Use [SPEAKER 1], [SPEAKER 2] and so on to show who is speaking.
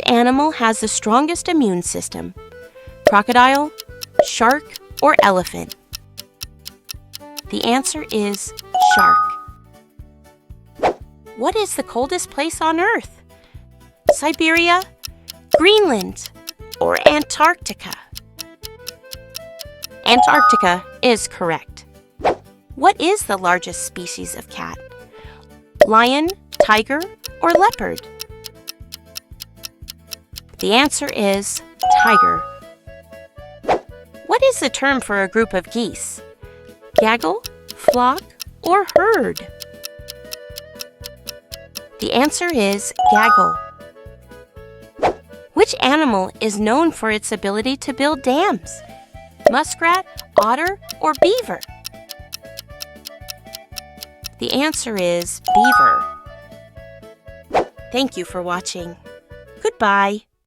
[SPEAKER 1] animal has the strongest immune system? Crocodile, shark, or elephant? The answer is shark. What is the coldest place on Earth? Siberia, Greenland, or Antarctica? Antarctica is correct. What is the largest species of cat? Lion, tiger, or leopard? The answer is tiger. What is the term for a group of geese? Gaggle, flock, or herd? The answer is gaggle. Which animal is known for its ability to build dams? Muskrat, otter, or beaver? The answer is beaver. Thank you for watching. Goodbye.